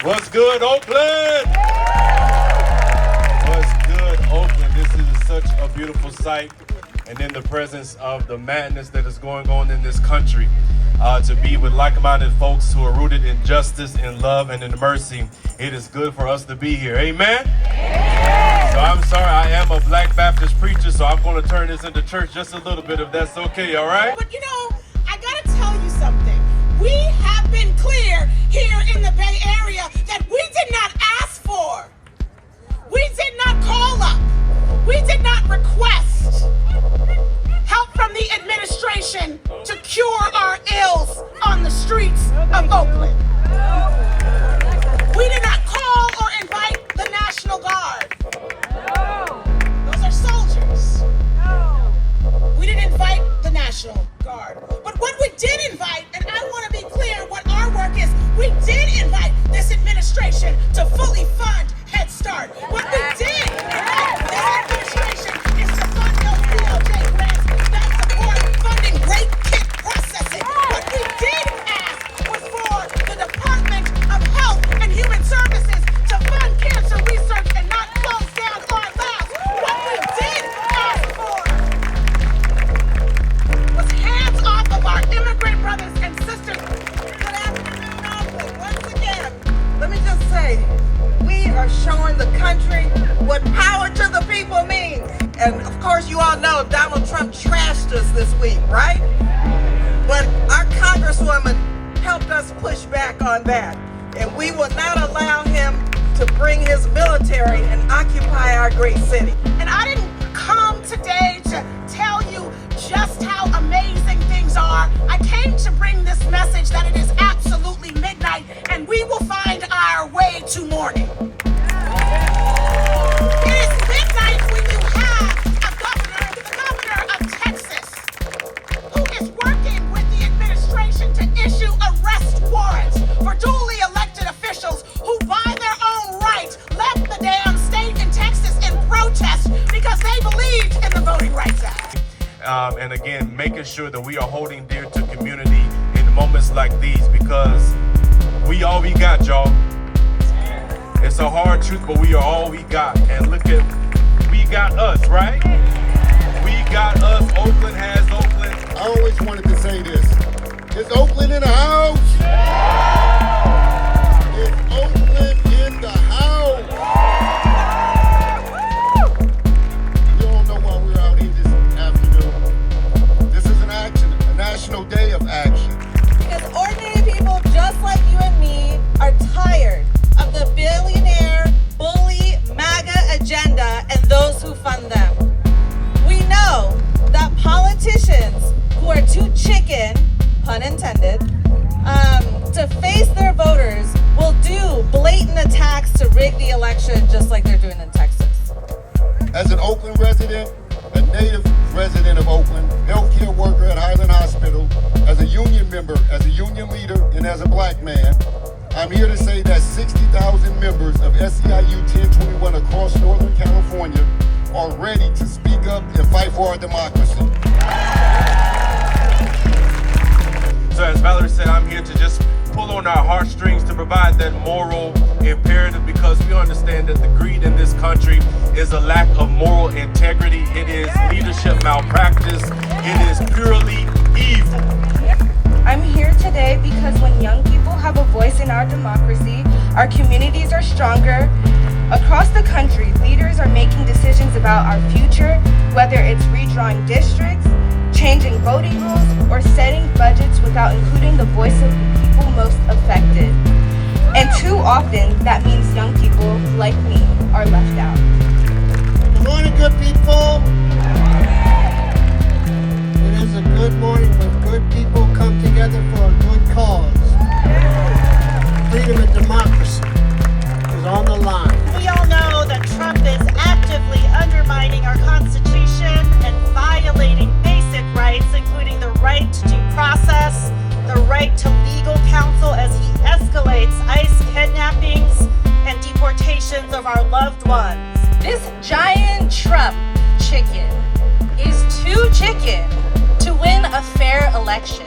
What's good, Oakland? What's good, Oakland? This is such a beautiful sight, and in the presence of the madness that is going on in this country, to be with like-minded folks who are rooted in justice, in love, and in mercy. It is good for us to be here. Amen? So I'm sorry, I am a Black Baptist preacher, so I'm going to turn this into church just a little bit, if that's okay, all right? But you know, I got to tell you something. We have been clear here in the Bay Area that we did not ask for. We did not call up. We did not request help from the administration to cure our ills on the streets of Oakland. We did not call or invite the National Guard. Those are soldiers. We didn't invite the National Guard. But what we did invite, and I want to be clear what our work is, we did invite this administration to fully fund Head Start. What we did invite this administration is to fund those DOJ grants that support funding rape kit processing. What we did ask was for the Department of Health and Human Services to fund cancer research and not close down our labs. What we did ask for was hands off of our immigrant brothers and sisters. Good afternoon, Oakland. Once again, let me just say, we are showing the country what power to the people means. And of course, you all know Donald Trump trashed us this week, right? But our Congresswoman helped us push back on that. And we will not allow him to bring his military and occupy our great city. And I didn't come today to tell you just how amazing things are. I came to bring this message that it is absolutely midnight and we will find our way to morning. It is midnight when you have a governor, the governor of Texas, who is working with the administration to issue arrest warrants for duly elected officials who, by their own right, left the damn state in Texas in protest because they believed in the Voting Rights Act. And again, making sure that we are holding dear to community in moments like these, because we all we got, y'all. It's a hard truth, but we are all we got. And look at, we got us, right? We got us. Oakland has Oakland. I always wanted to say this. Is Oakland in the house? Is Oakland in the house? You all know why we're out here this afternoon. This is an action, a national day of action. Because ordinary people just like you and me are tired of the billionaire, bully, MAGA agenda and those who fund them. We know that politicians who are too chicken, pun intended, to face their voters will do blatant attacks to rig the election just like they're doing in Texas. As an Oakland resident, a native resident of Oakland, healthcare worker at Highland Hospital, as a union member, as a union leader, and as a Black man, I'm here to say that 60,000 members of SEIU 1021 across Northern California are ready to speak up and fight for our democracy. So as Valerie said, I'm here to just pull on our heartstrings to provide that moral imperative, because we understand that the greed in this country is a lack of moral integrity. It is leadership malpractice. It is purely evil. I'm here today because when young people have a voice in our democracy, our communities are stronger. Across the country, leaders are making decisions about our future, whether it's redrawing districts, changing voting rules, or setting budgets without including the voice of the people most affected. And too often, that means young people like me are left out. Good morning, good people. It is a good morning when good people come together for a good cause. Freedom and democracy is on the line. We all know that Trump is actively undermining our Constitution and violating basic rights, including the right to due process, the right to legal counsel as he escalates ICE kidnappings and deportations of our loved ones. This giant Trump chicken is too chicken to win a fair election.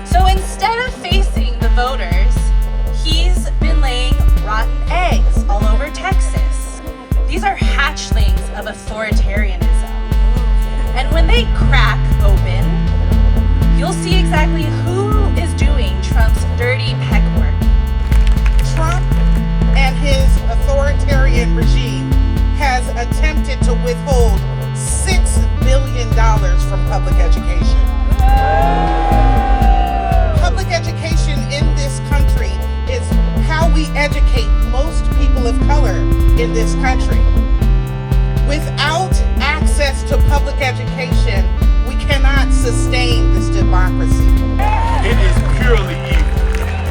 So instead of facing the voters, he's been laying in this country. Without access to public education, we cannot sustain this democracy. It is purely evil.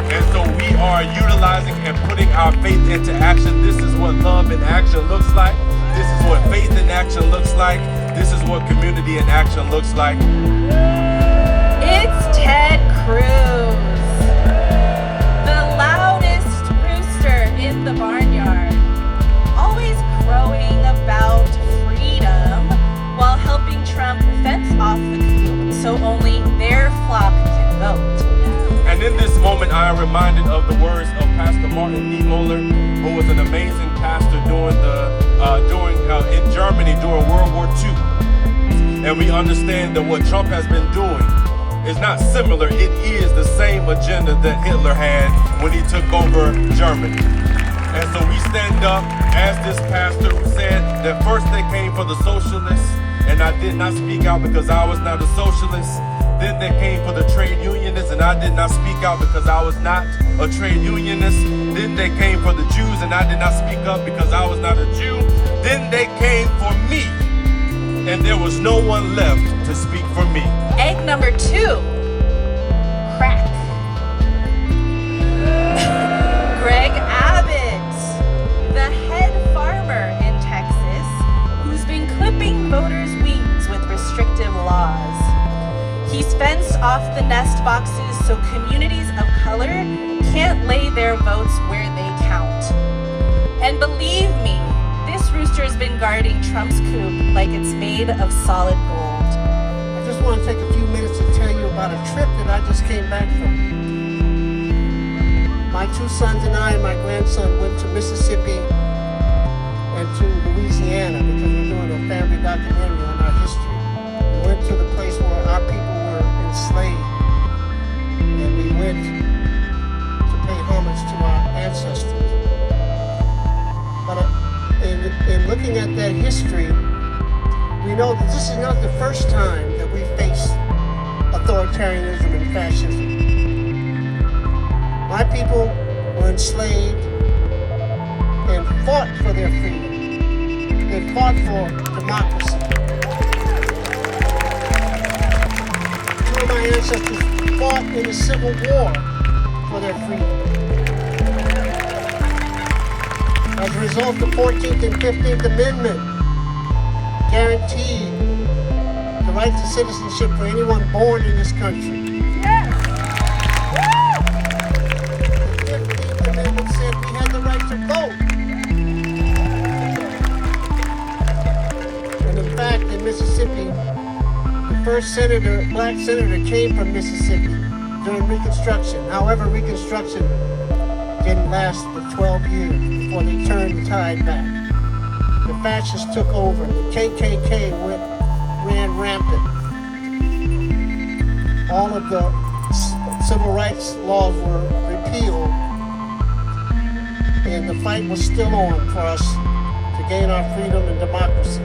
And so we are utilizing and putting our faith into action. This is what love in action looks like. This is what faith in action looks like. This is what community in action looks like. It's Ted Cruz, the loudest rooster in the barnyard, always crowing about freedom while helping Trump fence off the coup so only their flock can vote. And in this moment, I am reminded of the words of Pastor Martin Niemöller, who was an amazing pastor in Germany during World War II. And we understand that what Trump has been doing is not similar. It is the same agenda that Hitler had when he took over Germany. And so we stand up as this pastor who said that first they came for the socialists, and I did not speak out because I was not a socialist. Then they came for the trade unionists, and I did not speak out because I was not a trade unionist. Then they came for the Jews, and I did not speak up because I was not a Jew. Then they came for me, and there was no one left to speak for me. Egg number 2, crack. Greg Abbott, the head farmer in Texas, who's been clipping voters' wings with restrictive laws. He's fenced off the nest boxes so communities of color can't lay their votes where they count. And believe me, this rooster's been guarding Trump's coop like it's made of solid gold. I just want to take a few minutes to tell you about a trip that I just came back from. My 2 sons and I and my grandson went to Mississippi and to Louisiana because we're doing a family documentary on our history. We went to the place where our people were enslaved, and we went to pay homage to our ancestors. But in looking at that history, we know that this is not the first time that we face authoritarianism and fascism. My people were enslaved and fought for their freedom. They fought for democracy. 2 of my ancestors fought in the Civil War for their freedom. As a result, the 14th and 15th Amendment guaranteed the right to citizenship for anyone born in this country. The 15th Amendment said we had the right to vote. And in fact, in Mississippi, the first black senator came from Mississippi during Reconstruction. However, Reconstruction didn't last for 12 years before they turned the tide back. The fascists took over. The KKK ran rampant. All of the civil rights laws were repealed, and the fight was still on for us to gain our freedom and democracy.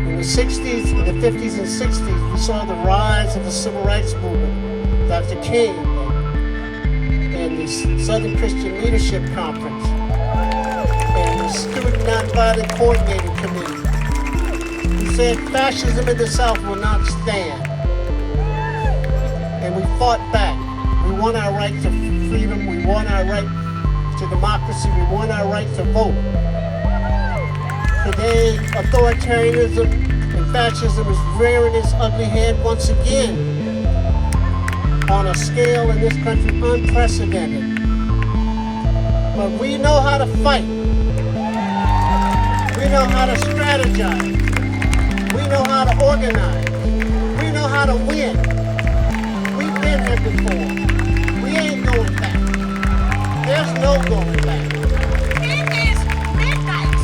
In the 60s, in the 50s and 60s, we saw the rise of the civil rights movement. Dr. King and the Southern Christian Leadership Conference and the Student Nonviolent Coordinating Committee, who said fascism in the South will not stand. And we fought back. We won our right to freedom. We won our right to democracy. We won our right to vote. Today, authoritarianism and fascism is rearing its ugly head once again on a scale in this country unprecedented. But we know how to fight. We know how to strategize. We know how to organize. We know how to win. We've been here before. We ain't going back. There's no going back. It is midnight.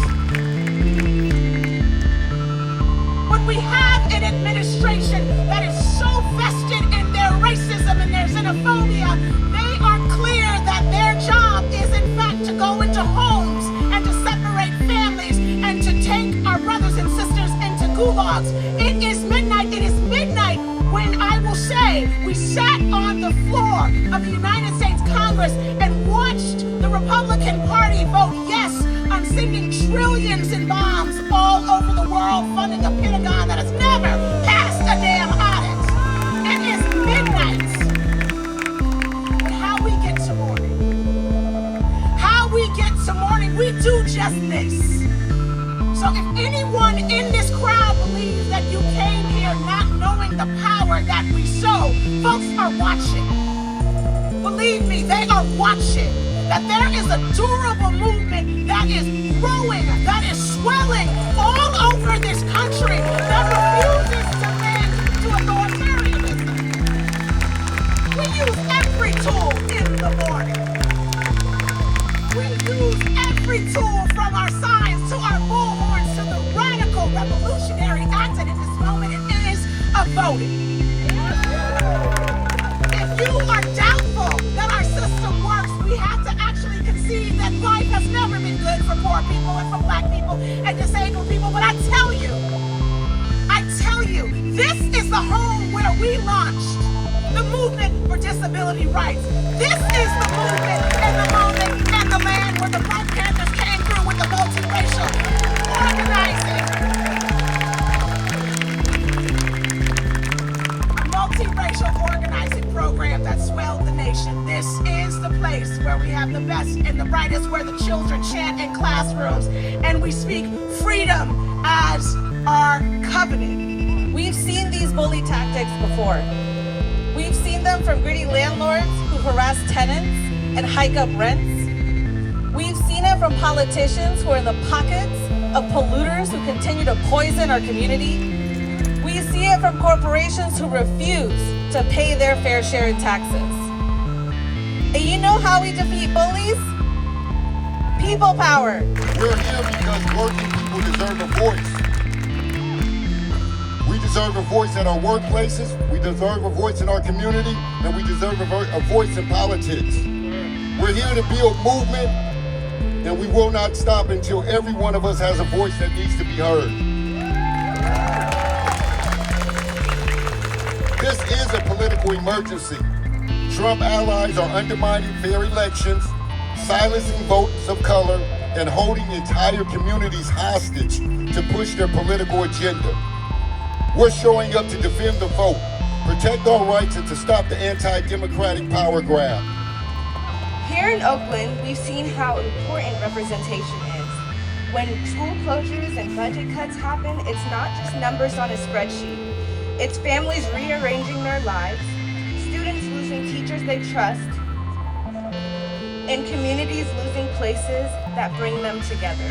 When we have an administration that is so vested in their racism and their xenophobia, they are clear that their job is in fact to go into homes and to separate families and to take our brothers and sisters into gulags. It is midnight. It is midnight when I will say we sat on the floor of the United States Congress and watched the Republican Republican Party vote yes on sending trillions in bombs all over the world, funding a Pentagon that has never passed a damn audit. It is midnight. But how we get to morning? How we get to morning, we do just this. So if anyone in this crowd believes that you came here not knowing the power that we show, folks are watching. Believe me, they are watching. That there is a durable movement that is growing, that is swelling all over this country that refuses to bend to authoritarianism. We use every tool in the morning. We use every tool from our signs to our bullhorns to the radical revolutionary act, and in this moment it is a voting. If you are doubtful that our system works, we have to actually concede that life has never been good for poor people and for black people and disabled people. But I tell you, this is the home where we launched the movement for disability rights. This is the movement and the moment and the land where the Black Panthers came through with the multiracial organizing. Multiracial organizing program that swelled the nation. This is the place where we have the best and the brightest, where the children chant in classrooms and we speak freedom as our covenant. We've seen these bully tactics before. We've seen them from greedy landlords who harass tenants and hike up rents. We've seen it from politicians who are in the pockets of polluters who continue to poison our community. We see it from corporations who refuse to pay their fair share in taxes. And you know how we defeat bullies? People power. We're here because working people deserve a voice. We deserve a voice at our workplaces, we deserve a voice in our community, and we deserve a voice in politics. We're here to build movement, and we will not stop until every one of us has a voice that needs to be heard. This is a political emergency. Trump allies are undermining fair elections, silencing votes of color, and holding entire communities hostage to push their political agenda. We're showing up to defend the vote, protect our rights, and to stop the anti-democratic power grab. Here in Oakland, we've seen how important representation is. When school closures and budget cuts happen, it's not just numbers on a spreadsheet. It's families rearranging their lives, students losing teachers they trust, and communities losing places that bring them together.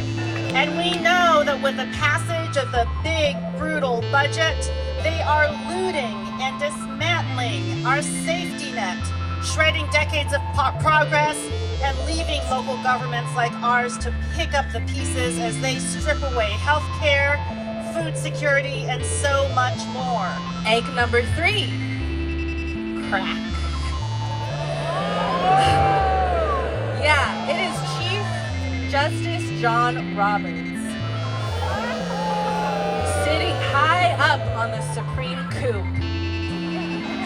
And we know that with the passage of the big, brutal budget, they are looting and dismantling our safety net, shredding decades of progress, and leaving local governments like ours to pick up the pieces as they strip away health care, food security, and so much more. Egg number 3, crack. Yeah, it is Chief Justice John Roberts, sitting high up on the Supreme Coup.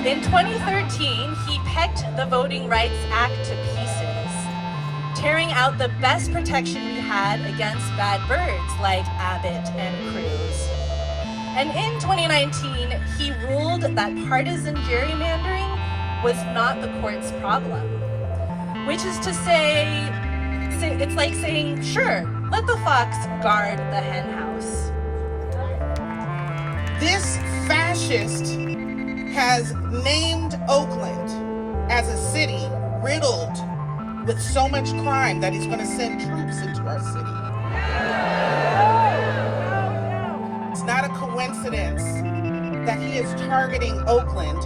In 2013, he pecked the Voting Rights Act to pieces, tearing out the best protection we had against bad birds like Abbott and Cruz. And in 2019, he ruled that partisan gerrymandering was not the court's problem, which is to say it's like saying, sure, let the fox guard the hen house. This fascist has named Oakland as a city riddled with so much crime that he's going to send troops into our city. It's not a coincidence that he is targeting Oakland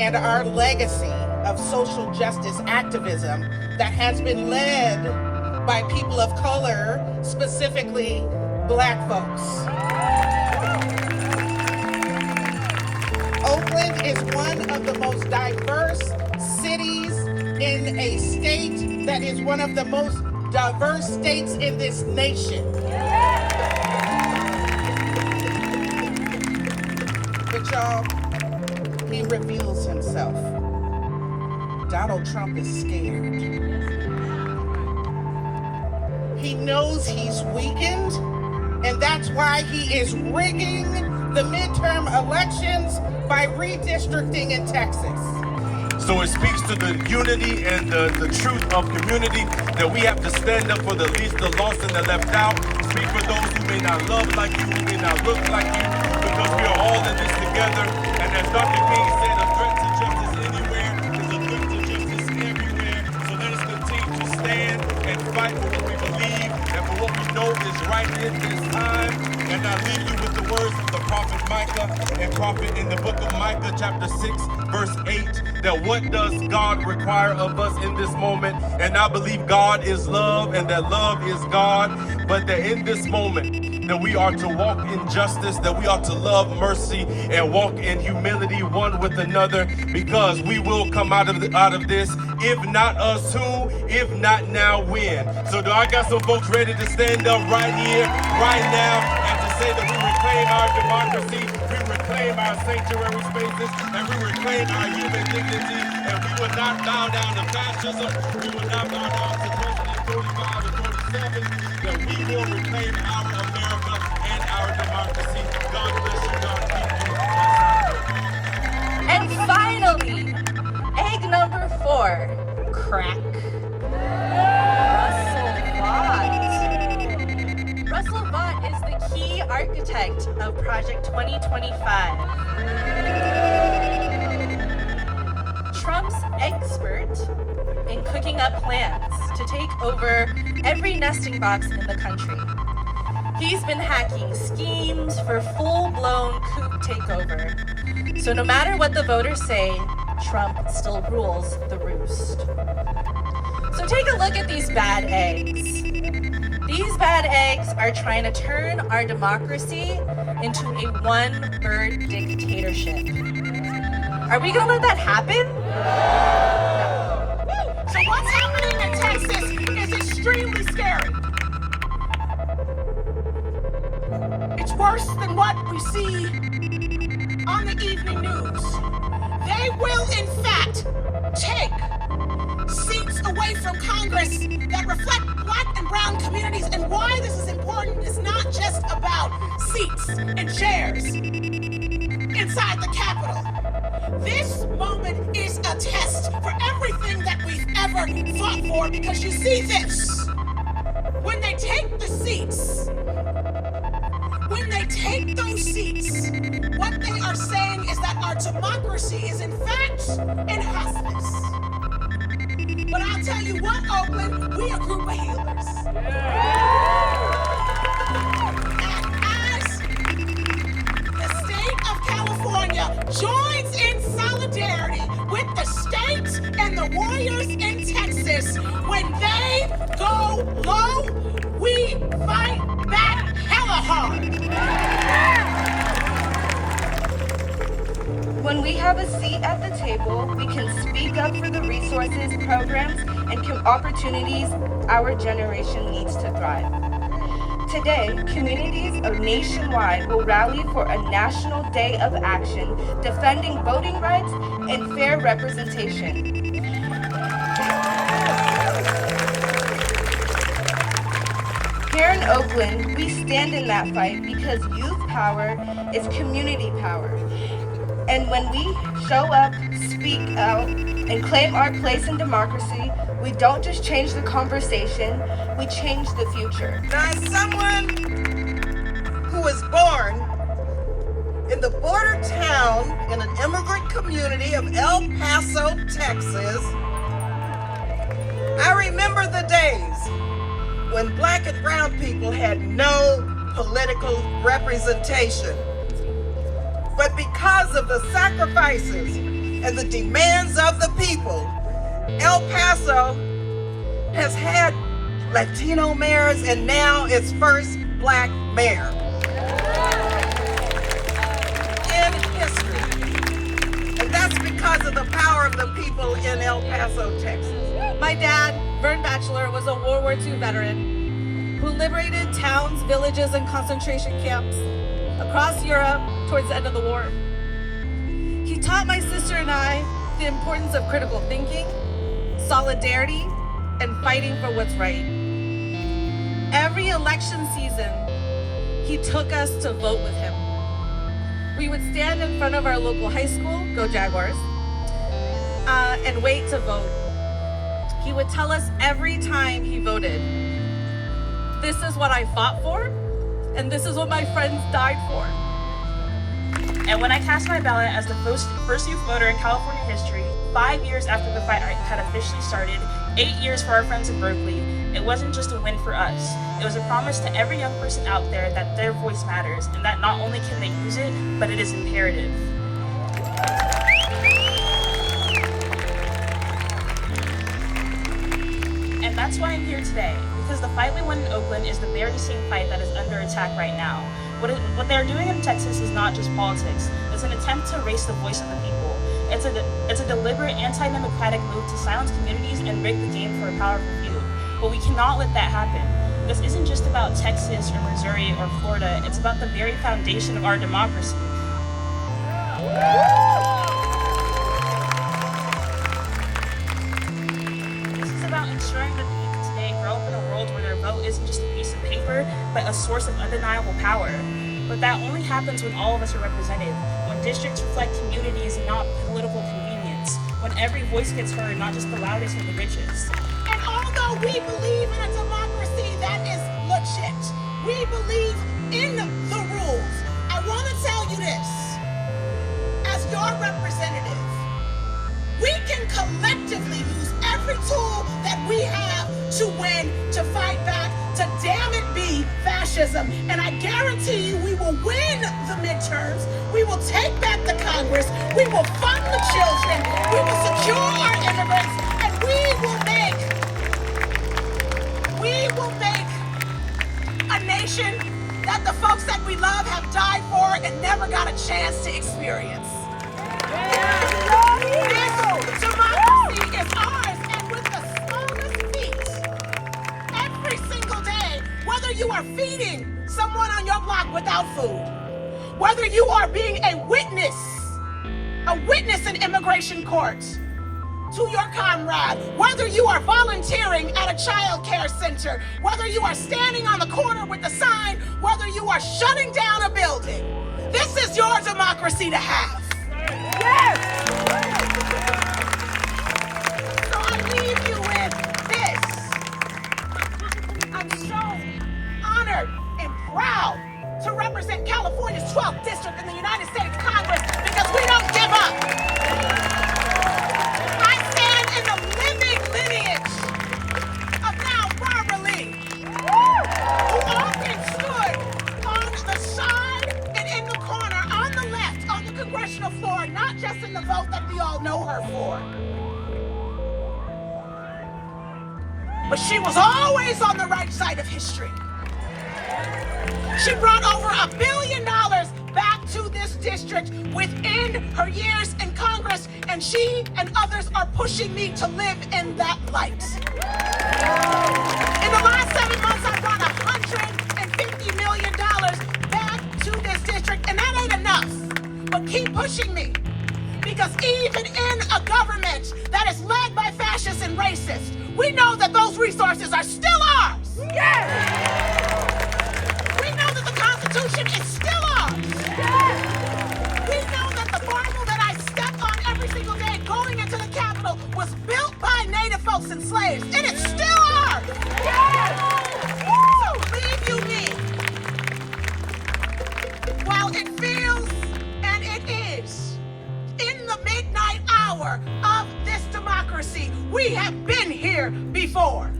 and our legacy of social justice activism that has been led by people of color, specifically Black folks. Oakland is one of the most diverse cities in a state that is one of the most diverse states in this nation. But y'all, he reveals himself. Donald Trump is scared. He knows he's weakened, and that's why he is rigging the midterm elections by redistricting in Texas. So it speaks to the unity and the truth of community that we have to stand up for the least, the lost, and the left out. Speak for those who may not love like you, who may not look like you, because we are all in this together. And as Dr. King said, a threat to justice anywhere is a threat to justice everywhere. So let us continue to stand and fight for what we believe and for what we know is right in this time. And I leave you with the words of the prophet Micah and prophet in the book of Micah chapter 6 verse 8, that what does God require of us in this moment? And I believe God is love and that love is God, but that in this moment that we are to walk in justice, that we are to love mercy and walk in humility one with another, because we will come out of this. If not us, who? If not now, when? So do I got some folks ready to stand up right here, right now, and to say that we reclaim our democracy, we reclaim our sanctuary spaces, and we reclaim our human dignity, and we will not bow down to fascism, we will not bow down to President 45 or 47, that we will reclaim our America and our democracy. God bless you, God keep you. And finally, egg number 4, crack. Russell Vaught is the key architect of Project 2025. Trump's expert in cooking up plans to take over every nesting box in the country. He's been hacking schemes for full-blown coup takeover. So no matter what the voters say, Trump still rules the roost. So take a look at these bad eggs. These bad eggs are trying to turn our democracy into a one-bird dictatorship. Are we gonna let that happen? No. So what's happening in Texas is extremely scary. It's worse than what we see on the evening news. They will, in fact, take seats away from Congress that reflect Black and brown communities. And why this is important is not just about seats and chairs inside the Capitol. This moment is a test for everything that we've ever fought for, because you see this. When they take the seats, when they take those seats, what they are saying is that our democracy is in fact in hospice. But I'll tell you what, Oakland, we a group of healers. And as the state of California joins in solidarity with the state and the warriors in Texas, when they go low, we fight back hella hard. When we have a seat at the table, we can speak up for the resources, programs, and opportunities our generation needs to thrive. Today, communities nationwide will rally for a national day of action defending voting rights and fair representation. Here in Oakland, we stand in that fight because youth power is community power. And when we show up, speak out, and claim our place in democracy, we don't just change the conversation, we change the future. Now, as someone who was born in the border town in an immigrant community of El Paso, Texas, I remember the days when Black and brown people had no political representation. But because of the sacrifices and the demands of the people, El Paso has had Latino mayors and now its first Black mayor in history. And that's because of the power of the people in El Paso, Texas. My dad, Vern Batchelor, was a World War II veteran who liberated towns, villages, and concentration camps across Europe towards the end of the war. He taught my sister and I the importance of critical thinking, solidarity, and fighting for what's right. every election season, he took us to vote with him. We would stand in front of our local high school, go Jaguars, and wait to vote. He would tell us every time he voted, "This is what I fought for, and this is what my friends died for." And when I cast my ballot as the first youth voter in California history, 5 years after the fight had officially started, 8 years for our friends in Berkeley, it wasn't just a win for us. It was a promise to every young person out there that their voice matters, and that not only can they use it, but it is imperative. And that's why I'm here today, because the fight we won in Oakland is the very same fight that is under attack right now. What they're doing in Texas is not just politics. It's an attempt to erase the voice of the people. It's a deliberate anti-democratic move to silence communities and rig the game for a powerful few. But we cannot let that happen. This isn't just about Texas or Missouri or Florida. It's about the very foundation of our democracy. This is about ensuring that the youth today grow up in a world where their vote isn't just a piece of paper, but a source of undeniable power. But that only happens when all of us are represented, when districts reflect communities and not political convenience, when every voice gets heard, not just the loudest or the richest. And although we believe in a democracy that is legit, we believe in the rules. I want to tell you this, as your representative, we can collectively use every tool that we have to win, to fight back, to damn it be fascism. And I guarantee you we will win the midterms, we will take back the Congress, we will fund the children, we will secure our immigrants, and we will make a nation that the folks that we love have died for and never got a chance to experience. This democracy is ours, and with the smallest feet, every single day, whether you are feeding someone on your block without food, whether you are being a witness in immigration court to your comrade, whether you are volunteering at a child care center, whether you are standing on the corner with a sign, whether you are shutting down a building, this is your democracy to have. Yes! So I leave you with this. I'm so honored and proud to represent California's 12th district in the United States Congress, because we don't give up. I stand in the living lineage of now Barbara Lee, who often stood on the side and in the corner, on the left, on the congressional floor, not just in the vote that we all know her for. But she was always on the right side of history. She brought over $1 billion back to this district within her years in Congress, and she and others are pushing me to live in that light. In the last 7 months, I brought $150 million back to this district, and that ain't enough. But keep pushing me, because even in a government that is led by fascists and racists, we know that those resources are still ours. Yes! We know that the Constitution is still ours. Yes! We know that the Bible that I step on every single day going into the Capitol was built by Native folks and slaves, and it's still ours. Yes! So believe you me, while it feels and it is in the midnight hour of this democracy, we have been here before.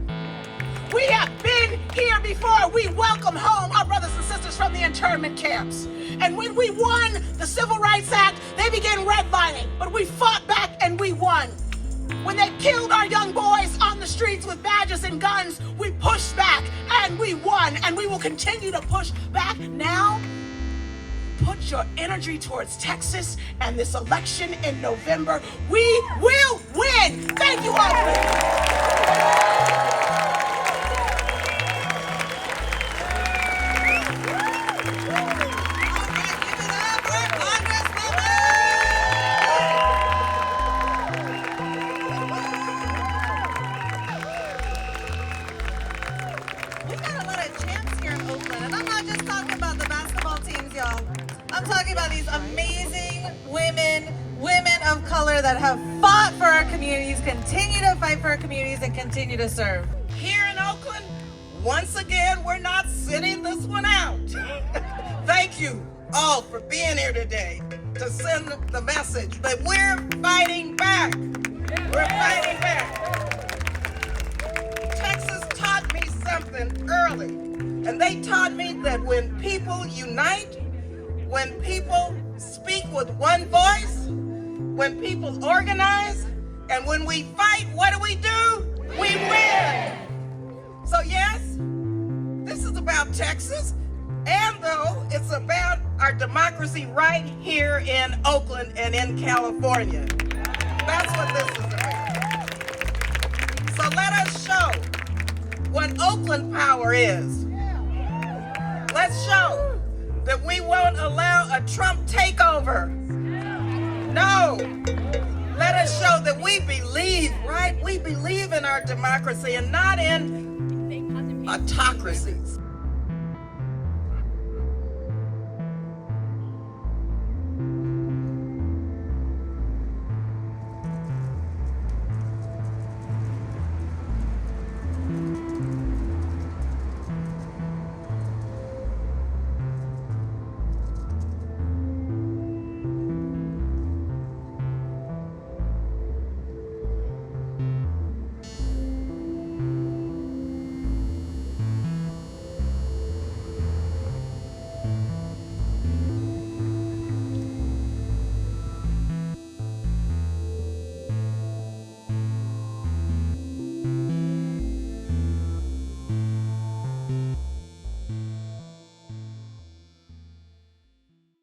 We have been here before. We welcome home our brothers and sisters from the internment camps. And when we won the Civil Rights Act, they began redlining, but we fought back and we won. When they killed our young boys on the streets with badges and guns, we pushed back and we won, and we will continue to push back. Now, put your energy towards Texas and this election in November. We will win. Thank you, Oakland. We got a lot of talking about the basketball teams, y'all. I'm talking about these amazing women of color that have fought for our communities, continue to fight for our communities, and continue to serve. Here in Oakland, once again, we're not sitting this one out. Thank you all for being here today to send the message that we're fighting back. We're fighting back. Texas taught me something early, and they taught me that when people unite, when people speak with one voice, when people organize, and when we fight, what do? We win. So yes, this is about Texas, and though it's about our democracy right here in Oakland and in California. That's what this is about. So let us show what Oakland power is. Let's show that we won't allow a Trump takeover. No. Let us show that we believe, right? We believe in our democracy and not in autocracies.